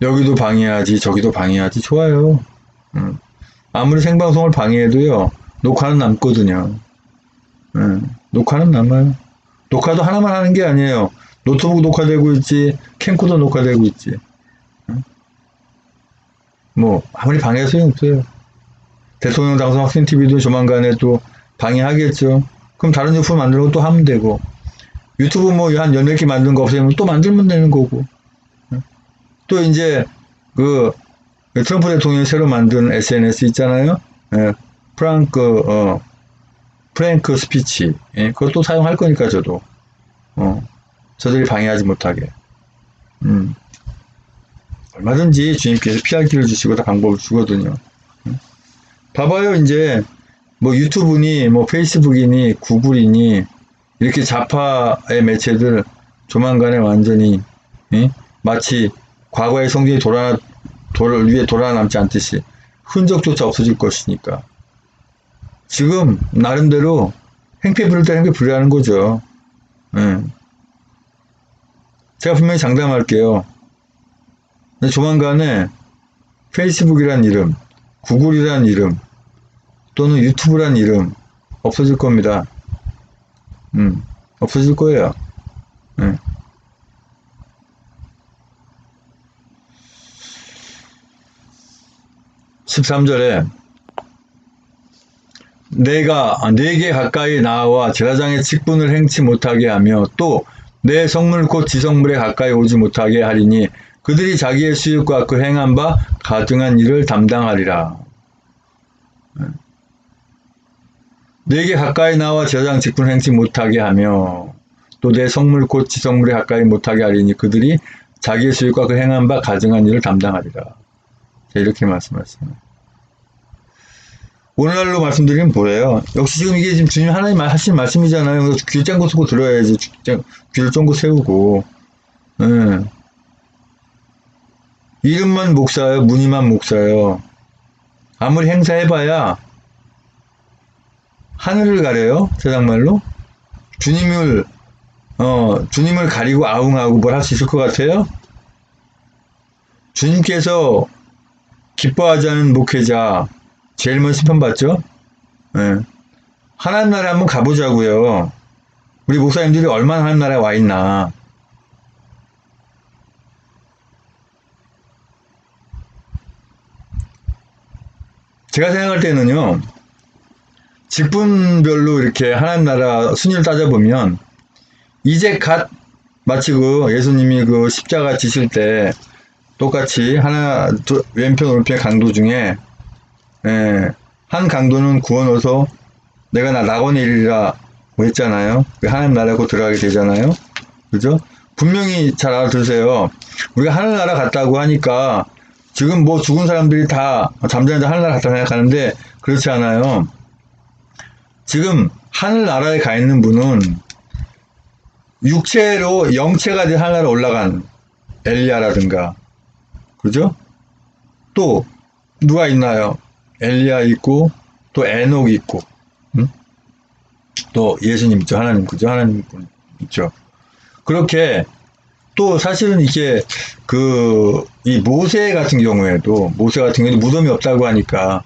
여기도 방해하지 저기도 방해하지 좋아요. 아무리 생방송을 방해해도요 녹화는 남거든요. 녹화는 남아요. 녹화도 하나만 하는 게 아니에요. 노트북 녹화되고 있지 캠코더 녹화되고 있지. 뭐 아무리 방해해도 소용없어요. 대통령 당선 학생TV도 조만간에 또 방해하겠죠. 그럼 다른 제품 만들고 또 하면 되고 유튜브 뭐 한 14개 만든 거 없애면 또 만들면 되는 거고 또 이제 그 트럼프 대통령이 새로 만든 SNS 있잖아요. 프랭크 스피치 그것도 사용할 거니까 저도 저들이 방해하지 못하게 얼마든지 주님께서 피할 길을 주시고 다 방법을 주거든요. 봐봐요 이제 뭐 유튜브니 뭐 페이스북이니 구글이니 이렇게 좌파의 매체들 조만간에 완전히 마치 과거의 성경이 위에 돌아남지 않듯이 흔적조차 없어질 것이니까 지금 나름대로 행패 부릴 때 행패 부리라는 거죠. 제가 분명히 장담할게요. 조만간에 페이스북이란 이름, 구글이란 이름, 또는 유튜브란 이름 없어질 겁니다. 없어질 거예요. 13절에 내가 네게 가까이 나와 제사장의 직분을 행치 못하게 하며 또 내 성물 곧 지성물에 가까이 오지 못하게 하리니 그들이 자기의 수욕과 그 행한 바 가증한 일을 담당하리라. 네게 가까이 나와 제사장 직분을 행치 못하게 하며 또 내 성물 곧 지성물에 가까이 못하게 하리니 그들이 자기의 수욕과 그 행한 바 가증한 일을 담당하리라. 이렇게 말씀하셨습니다. 오늘날로 말씀드리면 뭐예요? 역시 지금 이게 지금 주님 하나님 하신 말씀이잖아요. 그래서 귀를 짱고 쓰고 들어야지. 귀를 쫑고 세우고. 이름만 목사예요. 무늬만 목사예요. 아무리 행사해봐야 하늘을 가려요. 세상말로. 주님을 가리고 아웅하고 뭘 할 수 있을 것 같아요? 주님께서 기뻐하지 않은 목회자 제일 먼저 심판받죠? 하나님 나라에 한번 가보자고요. 우리 목사님들이 얼마나 하나님 나라에 와 있나. 제가 생각할 때는요. 직분별로 이렇게 하나님 나라 순위를 따져보면 이제 갓 마치 그 예수님이 그 십자가 지실 때 똑같이 왼편 오른편 강도 중에 한 강도는 구원어서 내가 낙원에 이르리라 했잖아요. 하나님 나라고 들어가게 되잖아요. 그죠? 분명히 잘 알아두세요. 우리가 하늘나라 갔다고 하니까 지금 뭐 죽은 사람들이 다 잠자는데 하늘나라 갔다 생각하는데 그렇지 않아요. 지금 하늘나라에 가 있는 분은 육체로 영체가 된 하늘나라에 올라간 엘리야라든가 그죠? 또 누가 있나요? 엘리야 있고 또 에녹 있고 또 예수님 있죠. 하나님 그죠? 하나님 있죠. 그렇게 또 사실은 이게 이 모세 같은 경우에도 무덤이 없다고 하니까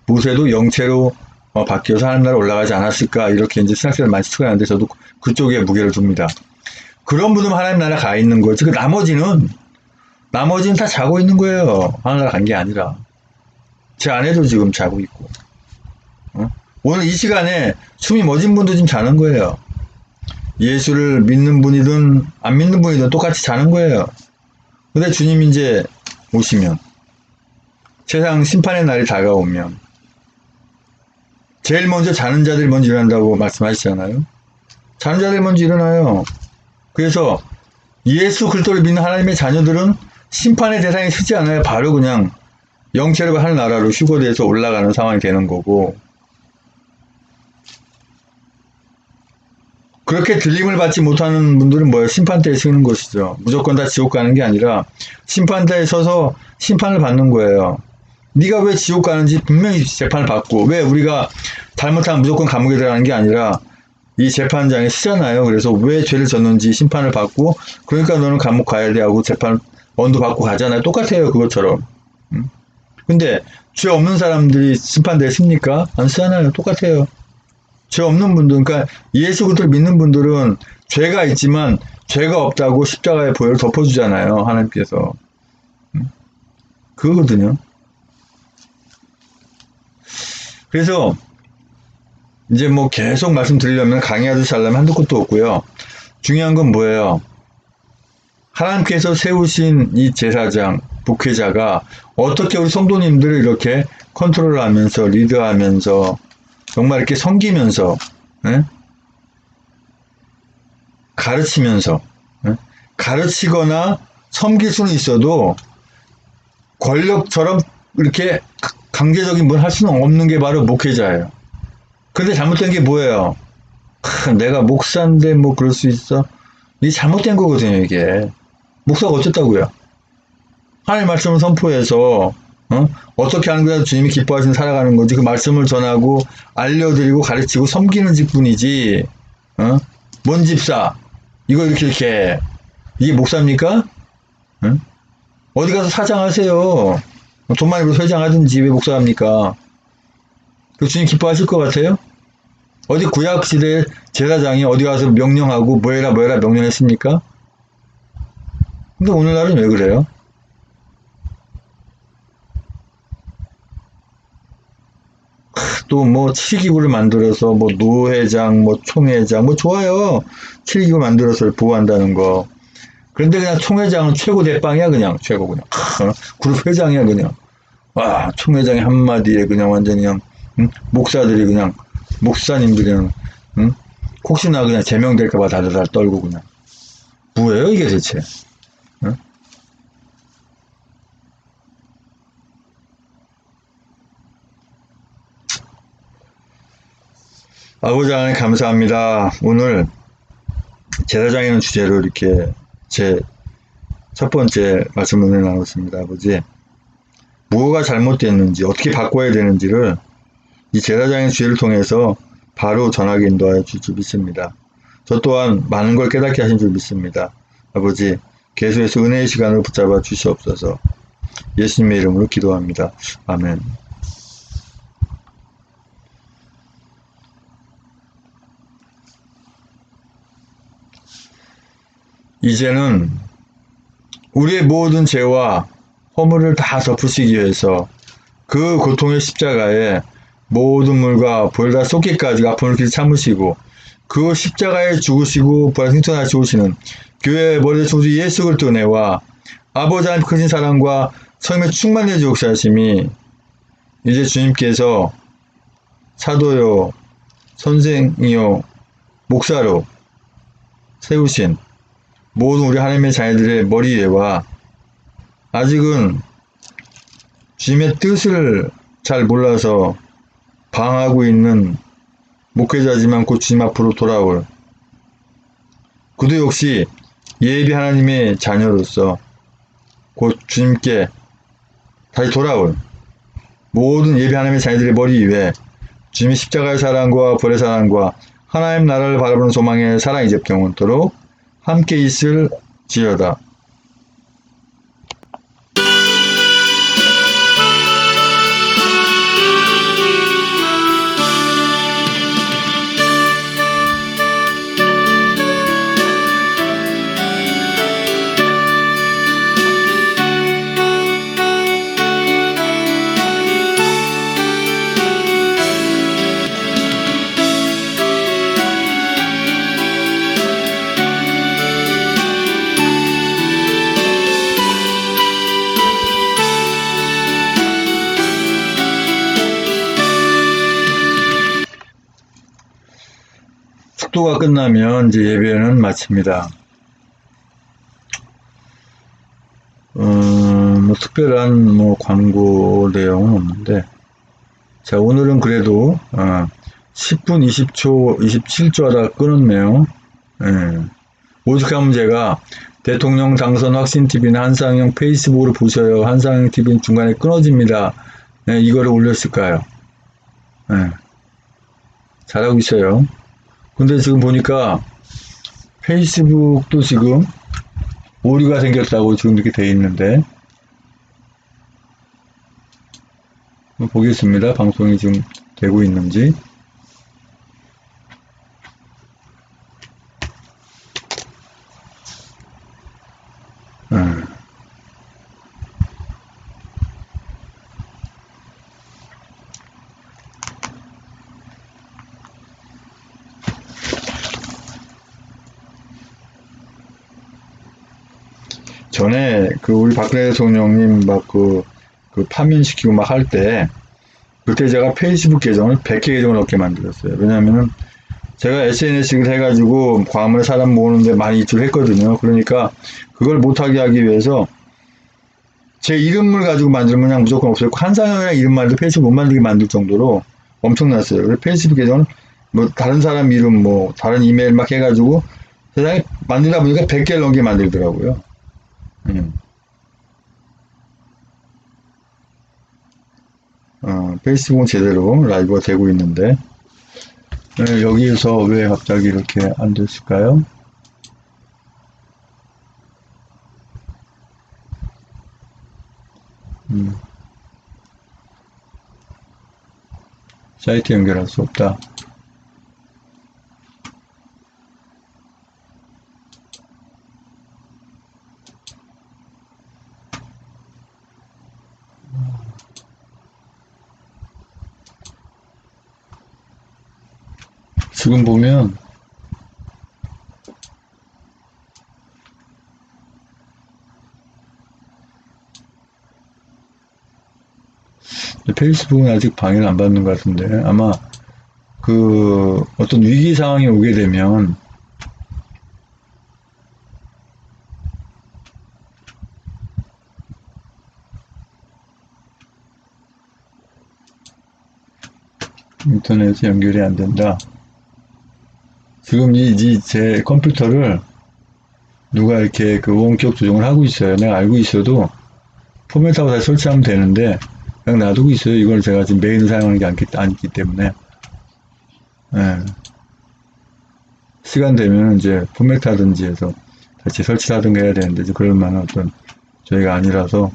모세도 영체로 바뀌어서 하나님 나라 올라가지 않았을까 이렇게 이제 생각들을 많이 추가하는데 저도 그쪽에 무게를 둡니다. 그런 분은 하나님 나라 가 있는 거지. 그 나머지는 다 자고 있는 거예요. 하나님 나라 간 게 아니라. 제 아내도 지금 자고 있고. 오늘 이 시간에 숨이 멎은 분도 지금 자는 거예요. 예수를 믿는 분이든 안 믿는 분이든 똑같이 자는 거예요. 근데 주님 이제 오시면 세상 심판의 날이 다가오면 제일 먼저 자는 자들이 먼저 일어난다고 말씀하시잖아요. 자는 자들이 먼저 일어나요. 그래서 예수 그리스도를 믿는 하나님의 자녀들은 심판의 대상이 서지 않아요. 바로 그냥 영체로 하늘나라로 휴거돼서 올라가는 상황이 되는 거고, 그렇게 들림을 받지 못하는 분들은 뭐예요? 심판대에 서는 것이죠. 무조건 다 지옥 가는 게 아니라 심판대에 서서 심판을 받는 거예요. 네가 왜 지옥 가는지 분명히 재판을 받고, 왜 우리가 잘못하면 무조건 감옥에 들어가는 게 아니라 이 재판장이 쓰잖아요. 그래서 왜 죄를 졌는지 심판을 받고, 그러니까 너는 감옥 가야 돼 하고 재판 원도 받고 가잖아요. 똑같아요. 그것처럼. 근데 죄 없는 사람들이 심판대에 씁니까? 안 쓰잖아요. 똑같아요. 죄 없는 분들, 그러니까 예수 그리스도를 믿는 분들은 죄가 있지만 죄가 없다고 십자가의 보혈을 덮어주잖아요. 하나님께서. 그거거든요. 그래서 이제 뭐 계속 말씀드리려면 강의하듯이 하려면 한두 곳도 없고요. 중요한 건 뭐예요? 하나님께서 세우신 이 제사장, 목회자가 어떻게 우리 성도님들을 이렇게 컨트롤하면서 리드하면서 정말 이렇게 섬기면서, 예? 가르치면서, 예? 가르치거나 섬길 수는 있어도 권력처럼 이렇게 강제적인 뭘 할 수는 없는 게 바로 목회자예요. 근데 잘못된 게 뭐예요? 내가 목사인데 뭐 그럴 수 있어? 이게 잘못된 거거든요, 이게. 목사가 어쨌다고요? 하나님의 말씀을 선포해서 어떻게 하는 거야 주님이 기뻐하시는 살아가는 거지. 그 말씀을 전하고 알려드리고 가르치고 섬기는 직분이지. 뭔 집사 이거 이렇게 이게 목사입니까? 어디 가서 사장하세요. 돈 많이 벌어서 회장하든지 왜 목사합니까? 그 주님 기뻐하실 것 같아요? 어디 구약시대 제사장이 어디 가서 명령하고 뭐해라 명령했습니까? 근데 오늘날은 왜 그래요? 또 뭐 7기구를 만들어서 뭐 노회장, 뭐 총회장, 뭐 좋아요. 7기구 만들어서 보호한다는 거. 그런데 그냥 총회장은 최고 대빵이야, 그냥. 최고 그냥. 그룹 회장이야, 그냥. 와, 총회장의 한마디에 그냥 완전히 그냥, 목사들이 그냥, 목사님들이 그냥, 혹시나 그냥 제명될까봐 다들 떨고 그냥. 뭐예요, 이게 대체? 아버지 하나님 감사합니다. 오늘 제사장이라는 주제로 이렇게 제 첫 번째 말씀을 나눴습니다. 아버지, 뭐가 잘못됐는지 어떻게 바꿔야 되는지를 이 제사장의 주제를 통해서 바로 전하게 인도하여 줄 줄 믿습니다. 저 또한 많은 걸 깨닫게 하신 줄 믿습니다. 아버지, 계속해서 은혜의 시간을 붙잡아 주시옵소서. 예수님의 이름으로 기도합니다. 아멘. 이제는 우리의 모든 죄와 허물을 다 덮으시기 위해서 그 고통의 십자가에 모든 물과 보혈 다 쏟기까지 아픔을 길이 참으시고 그 십자가에 죽으시고 부활 생존하시고 오시는 교회의 머리에 주신 예수 그리스도 은혜와 아버지 하나님 크신 사랑과 성령의 충만의 지옥사심이 이제 주님께서 사도요 선생이요 목사로 세우신 모든 우리 하나님의 자녀들의 머리 위에와 아직은 주님의 뜻을 잘 몰라서 방황하고 있는 목회자지만 곧 주님 앞으로 돌아올 그도 역시 예비 하나님의 자녀로서 곧 주님께 다시 돌아올 모든 예비 하나님의 자녀들의 머리 위에 주님의 십자가의 사랑과 벌의 사랑과 하나님 나라를 바라보는 소망의 사랑이 이제 영원토록 함께 있을지어다. 축도가 끝나면 이제 예배는 마칩니다. 뭐 특별한 뭐 광고 내용은 없는데, 자, 오늘은 그래도 10분 20초 27초 하다가 끊었네요. 예. 오죽하면 제가 대통령 당선 확신TV는 한상영 페이스북으로 보셔요. 한상영TV는 중간에 끊어집니다. 예, 이거를 올렸을까요? 예. 잘하고 있어요. 근데 지금 보니까 페이스북도 지금 오류가 생겼다고 지금 이렇게 돼 있는데, 보겠습니다. 방송이 지금 되고 있는지. 전에 우리 박근혜 대통령님 그 파면시키고 막 할 때, 그때 제가 페이스북 계정을 100개 계정을 넘게 만들었어요. 왜냐면은 제가 SNS를 해가지고 광화문에 사람 모으는데 많이 이출을 했거든요. 그러니까 그걸 못하게 하기 위해서 제 이름을 가지고 만들면 그냥 무조건 없었고, 한상영이라는 이름만 해도 페이스북 못 만들게 만들 정도로 엄청났어요. 그래서 페이스북 계정은 뭐 다른 사람 이름 뭐 다른 이메일 막 해가지고 세상에 만들다 보니까 100개를 넘게 만들더라고요. 페이스북은 제대로 라이브가 되고 있는데, 여기에서 왜 갑자기 이렇게 안 됐을까요? 사이트 연결할 수 없다. 지금 보면 페이스북은 아직 방해를 안 받는 것 같은데, 아마 어떤 위기 상황이 오게 되면 인터넷에 연결이 안 된다. 지금 제 컴퓨터를 누가 이렇게 원격 조정을 하고 있어요. 내가 알고 있어도 포맷하고 다시 설치하면 되는데 그냥 놔두고 있어요. 이걸 제가 지금 메인을 사용하는 게 아니기 때문에. 예. 시간 되면 이제 포맷하든지 해서 다시 설치하든가 해야 되는데, 이제 그럴 만한 어떤 저희가 아니라서.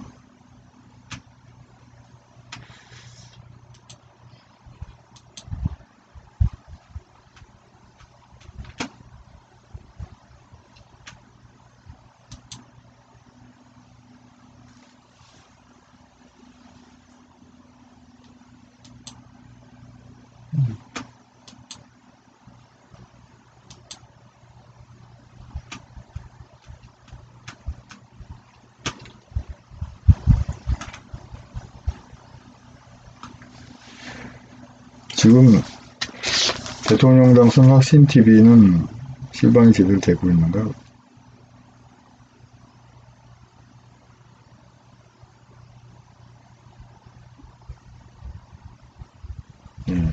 지금 대통령 당선 확신TV는 실방이 제대로 되고 있는가? 예.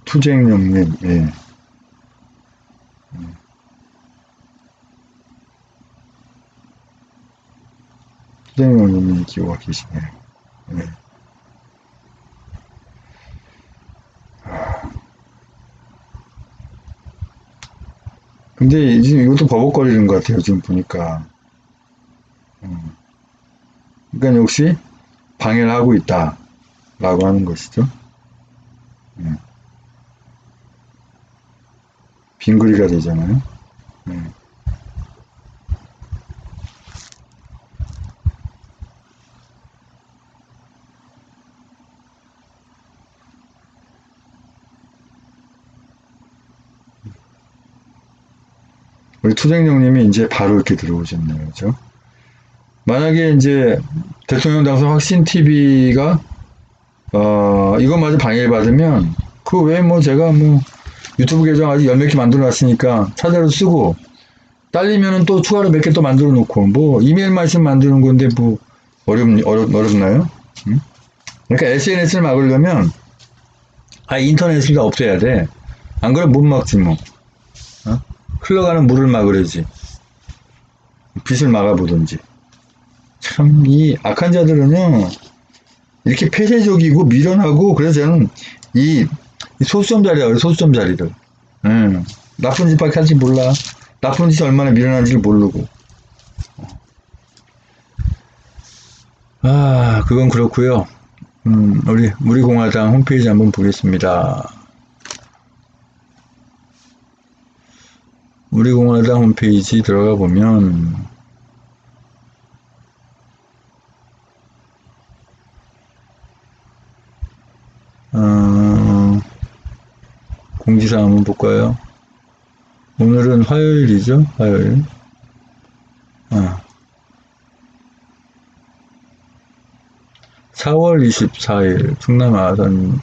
투쟁령님, 예. 투쟁령님이 기호가 계시네요. 예. 근데 지금 이것도 버벅거리는 것 같아요. 지금 보니까. 그러니까 역시 방해를 하고 있다라고 하는 것이죠. 빙그리가 되잖아요. 우리 투쟁령님이 이제 바로 이렇게 들어오셨네요. 그죠? 만약에 이제 대통령 당선 확신 TV가 이것마저 방해를 받으면 그 외에 뭐 제가 뭐 유튜브 계정 아직 10몇 개 만들어 놨으니까 차례로 쓰고, 딸리면은 또 추가로 몇 개 또 만들어 놓고, 뭐 이메일만 있으면 만드는 건데 뭐 어렵나요? 응? 그러니까 SNS를 막으려면 인터넷을 다 없애야 돼. 안 그러면 못 막지 뭐. 어? 흘러가는 물을 막으려지. 빛을 막아보든지. 참 이 악한 자들은요 이렇게 폐쇄적이고 미련하고, 그래서 저는 이 소수점자리라 그래. 소수점자리들. 나쁜 짓밖에 할지 몰라. 나쁜 짓이 얼마나 미련한지를 모르고. 그건 그렇고요. 우리 공화당 홈페이지 한번 보겠습니다. 우리 공화당 홈페이지 들어가 보면 공지사항 한번 볼까요? 오늘은 화요일이죠? 화요일. 4월 24일 충남 아산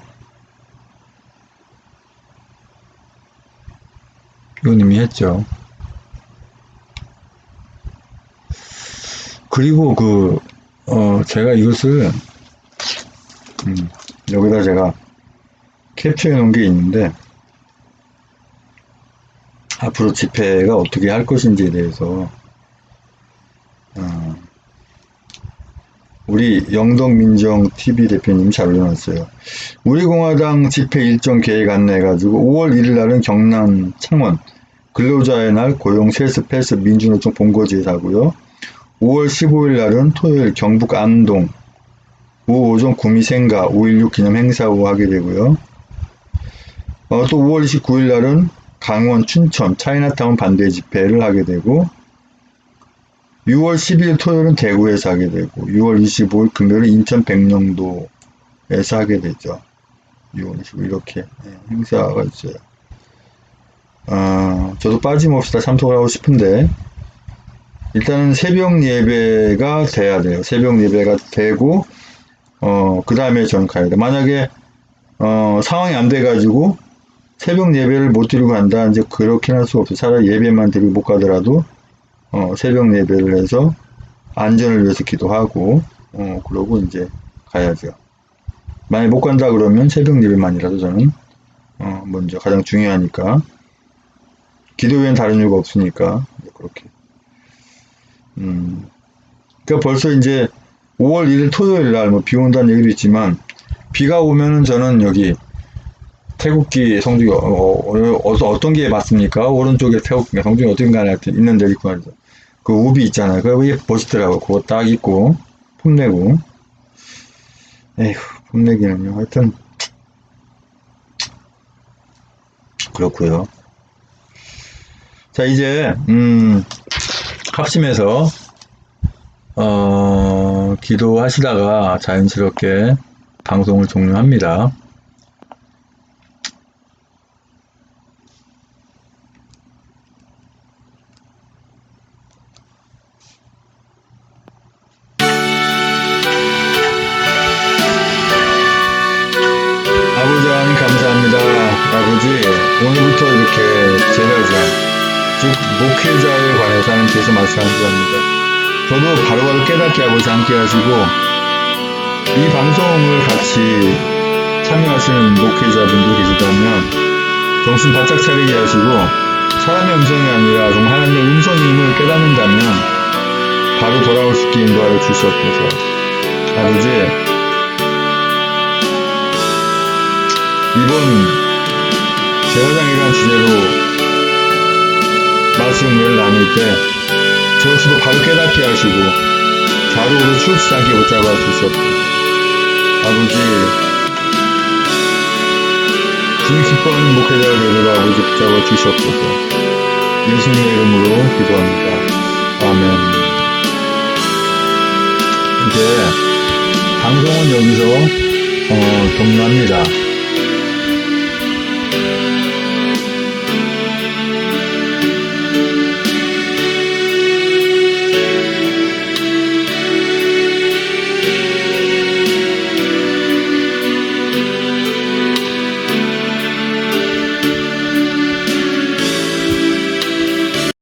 의원님이 했죠. 그리고 제가 이것을 여기다 제가 캡처해 놓은 게 있는데, 앞으로 집회가 어떻게 할 것인지에 대해서 우리 영덕민정TV 대표님 잘 올려놨어요. 우리 공화당 집회 일정 계획 안내해가지고 5월 1일 날은 경남 창원 근로자의 날 고용 세습 폐습 민주노총 본거지에서 하고요. 5월 15일 날은 토요일 경북 안동 오전 구미생가 5.16 기념 행사 후 하게 되고요. 또 5월 29일 날은 강원 춘천 차이나타운 반대 집회를 하게 되고, 6월 10일 토요일은 대구에서 하게 되고, 6월 25일 금요일은 인천 백령도에서 하게 되죠. 6월 25일 이렇게 행사가 있어요. 저도 빠짐없이 다 참석을 하고 싶은데, 일단은 새벽 예배가 돼야 돼요. 새벽 예배가 되고, 그 다음에 저는 가야 돼요. 만약에 상황이 안 돼가지고 새벽 예배를 못 드리고 간다, 이제 그렇게는 할 수 없어요. 차라리 예배만 드리고 못 가더라도 새벽 예배를 해서 안전을 위해서 기도하고 그러고 이제 가야죠. 만약 못 간다 그러면 새벽 예배만이라도 저는 먼저, 가장 중요하니까, 기도 외엔 다른 이유가 없으니까 그렇게. 그러니까 벌써 이제 5월 1일 토요일 날 비 온다는 얘기도 있지만, 비가 오면은 저는 여기 태국기 성중이 어떤 게 맞습니까? 오른쪽에 태국기 성중이 어딘 가에 있는 데 있고 말이죠. 그 우비 있잖아요. 그거 멋있더라고. 그거 딱 입고 폼내고. 에휴, 폼내기는요. 하여튼 그렇고요. 자, 이제 합심해서 기도하시다가 자연스럽게 방송을 종료합니다. 아버지 하나님 감사합니다. 아버지, 오늘부터 이렇게 제사장, 즉 목회자에 관해서 하나님께서 말씀하셨습니다. 저도 바로바로 깨닫게 아버지 함께 하시고, 이 방송을 같이 참여하시는 목회자분도 계시다면 정신 바짝 차리게 하시고, 사람의 음성이 아니라 정말 하나님의 음성임을 깨닫는다면 바로 돌아올 수 있게 인도하여 주시옵소서. 아버지, 이번 제사장이라는 주제로 말씀 은혜를 나눌 때 저 역시도 바로 깨닫게 하시고 좌로우로 치우치지 않게 붙잡아 주시옵소서. 아버지, 주님 기뻐하는 목회자를 되도록 아버지 붙잡아 주시옵소서. 예수님의 이름으로 기도합니다. 아멘. 이제 방송은 여기서 종료합니다.